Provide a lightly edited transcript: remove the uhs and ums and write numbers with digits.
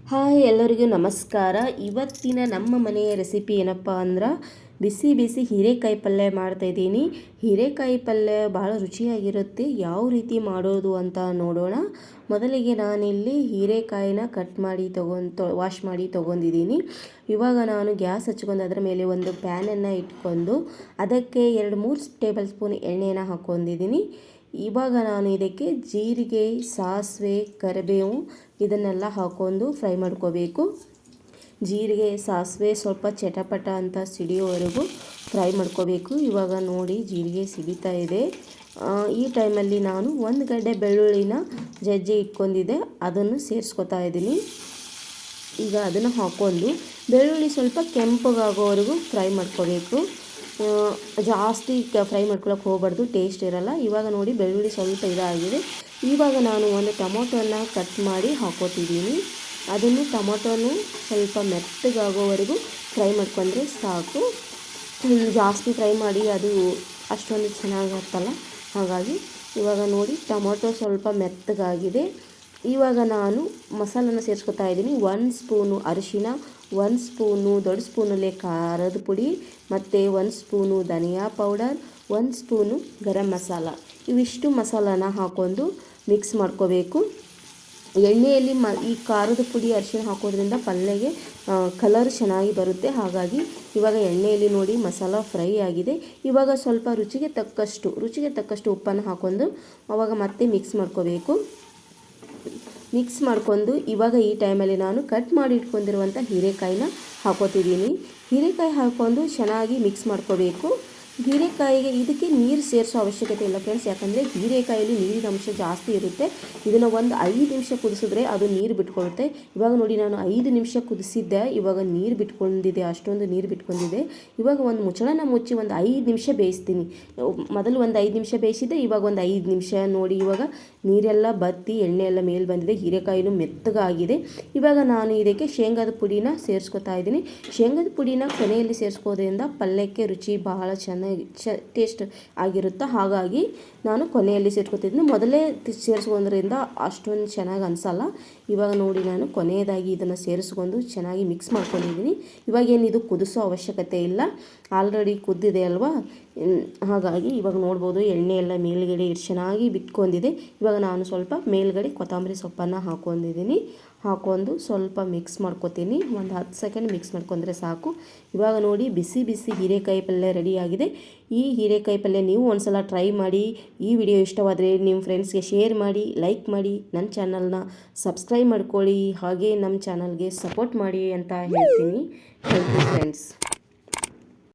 Hi ಎಲ್ಲರಿಗೂ ನಮಸ್ಕಾರ. ಇವತ್ತಿನ ನಮ್ಮ ಮನೆಯ ರೆಸಿಪಿ ಏನಪ್ಪ ಅಂದ್ರೆ ಬಿಸಿ ಬಿಸಿ ಹೀರೆಕಾಯಿ ಪಲ್ಯ ಮಾಡ್ತಾಯಿದ್ದೀನಿ. ಹೀರೆಕಾಯಿ ಪಲ್ಯ ಭಾಳ ರುಚಿಯಾಗಿರುತ್ತೆ. ಯಾವ ರೀತಿ ಮಾಡೋದು ಅಂತ ನೋಡೋಣ. ಮೊದಲಿಗೆ ನಾನಿಲ್ಲಿ ಹೀರೆಕಾಯಿನ ಕಟ್ ಮಾಡಿ ವಾಶ್ ಮಾಡಿ ತೊಗೊಂಡಿದ್ದೀನಿ. ಇವಾಗ ನಾನು ಗ್ಯಾಸ್ ಹಚ್ಕೊಂಡು ಅದರ ಮೇಲೆ ಒಂದು ಪ್ಯಾನನ್ನು ಇಟ್ಕೊಂಡು ಅದಕ್ಕೆ 2-3 ಟೇಬಲ್ ಸ್ಪೂನ್ ಎಣ್ಣೆನ ಹಾಕ್ಕೊಂಡಿದ್ದೀನಿ. ಇವಾಗ ನಾನು ಇದಕ್ಕೆ ಜೀರಿಗೆ, ಸಾಸಿವೆ, ಕರಿಬೇವು ಇದನ್ನೆಲ್ಲ ಹಾಕ್ಕೊಂಡು ಫ್ರೈ ಮಾಡ್ಕೋಬೇಕು. ಜೀರಿಗೆ, ಸಾಸಿವೆ ಸ್ವಲ್ಪ ಚಟಪಟ ಅಂತ ಸಿಡಿಯೋವರೆಗೂ ಫ್ರೈ ಮಾಡ್ಕೋಬೇಕು. ಇವಾಗ ನೋಡಿ ಜೀರಿಗೆ ಸಿಡಿತಾ ಇದೆ. ಈ ಟೈಮಲ್ಲಿ ನಾನು 1 ಗಡ್ಡೆ ಬೆಳ್ಳುಳ್ಳಿನ ಜಜ್ಜಿ ಇಟ್ಕೊಂಡಿದ್ದೆ, ಅದನ್ನು ಸೇರಿಸ್ಕೊತಾ ಇದ್ದೀನಿ. ಈಗ ಅದನ್ನು ಹಾಕ್ಕೊಂಡು ಬೆಳ್ಳುಳ್ಳಿ ಸ್ವಲ್ಪ ಕೆಂಪಗಾಗೋವರೆಗೂ ಫ್ರೈ ಮಾಡ್ಕೋಬೇಕು. ಜಾಸ್ತಿ ಫ್ರೈ ಮಾಡ್ಕೊಳಕ್ಕೆ ಹೋಗಬಾರ್ದು, ಟೇಸ್ಟ್ ಇರಲ್ಲ. ಇವಾಗ ನೋಡಿ ಬೆಳ್ಳುಳ್ಳಿ ಸ್ವಲ್ಪ ಇದಾಗಿದೆ. ಇವಾಗ ನಾನು ಒಂದು ಟೊಮೊಟೊನ ಕಟ್ ಮಾಡಿ ಹಾಕೋತಿದ್ದೀನಿ. ಅದನ್ನು ಟೊಮೊಟೊನು ಸ್ವಲ್ಪ ಮೆತ್ತಗಾಗೋವರೆಗೂ ಫ್ರೈ ಮಾಡ್ಕೊಂಡ್ರೆ ಸಾಕು. ಜಾಸ್ತಿ ಫ್ರೈ ಮಾಡಿ ಅದು ಅಷ್ಟೊಂದು ಚೆನ್ನಾಗಿರುತ್ತಲ್ಲ, ಹಾಗಾಗಿ ಇವಾಗ ನೋಡಿ ಟೊಮೊಟೊ ಸ್ವಲ್ಪ ಮೆತ್ತಗಾಗಿದೆ. ಇವಾಗ ನಾನು ಮಸಾಲನ ಸೇರಿಸ್ಕೊತಾ ಇದ್ದೀನಿ. 1 ಸ್ಪೂನು ಅರಿಶಿನ, 1 ಸ್ಪೂನು ದೊಡ್ಡ ಸ್ಪೂನಲ್ಲಿ ಖಾರದ ಪುಡಿ ಮತ್ತು 1 ಸ್ಪೂನು ಧನಿಯಾ ಪೌಡರ್, 1 ಸ್ಪೂನು ಗರಂ ಮಸಾಲ, ಇವಿಷ್ಟು ಮಸಾಲಾನ ಹಾಕ್ಕೊಂಡು ಮಿಕ್ಸ್ ಮಾಡ್ಕೋಬೇಕು. ಎಣ್ಣೆಯಲ್ಲಿ ಈ ಖಾರದ ಪುಡಿ ಅರಿಶಿನ ಹಾಕೋದ್ರಿಂದ ಪಲ್ಯಗೆ ಕಲರ್ ಚೆನ್ನಾಗಿ ಬರುತ್ತೆ. ಹಾಗಾಗಿ ಇವಾಗ ಎಣ್ಣೆಯಲ್ಲಿ ನೋಡಿ ಮಸಾಲ ಫ್ರೈ ಆಗಿದೆ. ಇವಾಗ ಸ್ವಲ್ಪ ರುಚಿಗೆ ತಕ್ಕಷ್ಟು ಉಪ್ಪನ್ನು ಹಾಕ್ಕೊಂಡು ಆವಾಗ ಮತ್ತೆ ಮಿಕ್ಸ್ ಮಾಡ್ಕೋಬೇಕು. ಮಿಕ್ಸ್ ಮಾಡ್ಕೊಂಡು ಇವಾಗ ಈ ಟೈಮಲ್ಲಿ ನಾನು ಕಟ್ ಮಾಡಿ ಇಟ್ಕೊಂಡಿರುವಂಥ ಹೀರೆಕಾಯಿನ ಹಾಕೋತಿದ್ದೀನಿ. ಹೀರೆಕಾಯಿ ಹಾಕ್ಕೊಂಡು ಚೆನ್ನಾಗಿ ಮಿಕ್ಸ್ ಮಾಡ್ಕೋಬೇಕು. ಹೀರೆಕಾಯಿಗೆ ಇದಕ್ಕೆ ನೀರು ಸೇರಿಸೋ ಅವಶ್ಯಕತೆ ಇಲ್ಲ ಫ್ರೆಂಡ್ಸ್, ಯಾಕಂದರೆ ಹೀರೆಕಾಯಲ್ಲಿ ನೀರಿನ ಅಂಶ ಜಾಸ್ತಿ ಇರುತ್ತೆ. ಇದನ್ನು ಒಂದು 5 ನಿಮಿಷ ಕುದಿಸಿದ್ರೆ ಅದು ನೀರು ಬಿಟ್ಕೊಳ್ಳುತ್ತೆ. ಇವಾಗ ನೋಡಿ ನಾನು 5 ನಿಮಿಷ ಕುದಿಸಿದ್ದೆ, ಇವಾಗ ನೀರು ಬಿಟ್ಕೊಂಡಿದೆ, ಅಷ್ಟೊಂದು ನೀರು ಬಿಟ್ಕೊಂಡಿದೆ. ಇವಾಗ ಒಂದು ಮುಚ್ಚಳನ ಮುಚ್ಚಿ ಒಂದು 5 ನಿಮಿಷ ಬೇಯಿಸ್ತೀನಿ. ಮೊದಲು ಒಂದು 5 ನಿಮಿಷ ಬೇಯಿಸಿದ್ದೆ, ಇವಾಗ ಒಂದು 5 ನಿಮಿಷ ನೋಡಿ ಇವಾಗ ನೀರೆಲ್ಲ ಬತ್ತಿ ಎಣ್ಣೆ ಎಲ್ಲ ಮೇಲೆ ಬಂದಿದೆ, ಹೀರೆಕಾಯಿನೂ ಮೆತ್ತಗಾಗಿದೆ. ಇವಾಗ ನಾನು ಇದಕ್ಕೆ ಶೇಂಗಾದ ಪುಡಿನ ಸೇರಿಸ್ಕೊತಾ ಇದ್ದೀನಿ. ಶೇಂಗಾದ ಪುಡಿನ ಕೊನೆಯಲ್ಲಿ ಸೇರಿಸ್ಕೋದ್ರಿಂದ ಪಲ್ಯಕ್ಕೆ ರುಚಿ ಬಹಳ ಚೆನ್ನಾಗಿ ಟೇಸ್ಟ್ ಆಗಿರುತ್ತೆ. ಹಾಗಾಗಿ ನಾನು ಕೊನೆಯಲ್ಲಿ ಸೇರ್ಕೊತಿದ್ದೀನಿ. ಮೊದಲೇ ಸೇರಿಸ್ಕೊಂಡ್ರಿಂದ ಅಷ್ಟೊಂದು ಚೆನ್ನಾಗಿ ಅನಿಸಲ್ಲ. ಇವಾಗ ನೋಡಿ ನಾನು ಕೊನೆಯದಾಗಿ ಇದನ್ನು ಸೇರಿಸ್ಕೊಂಡು ಚೆನ್ನಾಗಿ ಮಿಕ್ಸ್ ಮಾಡ್ಕೊಂಡಿದ್ದೀನಿ. ಇವಾಗೇನು ಇದು ಕುದಿಸೋ ಅವಶ್ಯಕತೆ ಇಲ್ಲ, ಆಲ್ರೆಡಿ ಕುದ್ದಿದೆ ಅಲ್ವಾ. ಹಾಗಾಗಿ ಇವಾಗ ನೋಡ್ಬೋದು ಎಣ್ಣೆ ಎಲ್ಲ ಮೇಲ್ಗಡೆ ಚೆನ್ನಾಗಿ ಬಿಟ್ಕೊಂಡಿದೆ. ಇವಾಗ ನಾನು ಸ್ವಲ್ಪ ಮೇಲ್ಗಡೆ ಕೊತ್ತಂಬರಿ ಸೊಪ್ಪನ್ನು ಹಾಕ್ಕೊಂಡಿದ್ದೀನಿ. ಹಾಕ್ಕೊಂಡು ಸ್ವಲ್ಪ ಮಿಕ್ಸ್ ಮಾಡ್ಕೊತೀನಿ. ಒಂದು 10 ಸೆಕೆಂಡ್ ಮಿಕ್ಸ್ ಮಾಡ್ಕೊಂಡ್ರೆ ಸಾಕು. ಇವಾಗ ನೋಡಿ ಬಿಸಿ ಬಿಸಿ ಹೀರೆಕಾಯಿ ಪಲ್ಯ ರೆಡಿಯಾಗಿದೆ. ಈ ಹೀರೆಕಾಯಿ ಪಲ್ಯ ನೀವು ಒಂದ್ಸಲ ಟ್ರೈ ಮಾಡಿ. ಈ ವಿಡಿಯೋ ಇಷ್ಟವಾದರೆ ನಿಮ್ಮ ಫ್ರೆಂಡ್ಸ್ಗೆ ಶೇರ್ ಮಾಡಿ, ಲೈಕ್ ಮಾಡಿ, ನನ್ನ ಚಾನಲ್ನ ಸಬ್ಸ್ಕ್ರೈಬ್ ಮಾಡ್ಕೊಳ್ಳಿ, ಹಾಗೆ ನಮ್ಮ ಚಾನಲ್ಗೆ ಸಪೋರ್ಟ್ ಮಾಡಿ ಅಂತ ಹೇಳ್ತೀನಿ. Thank you friends.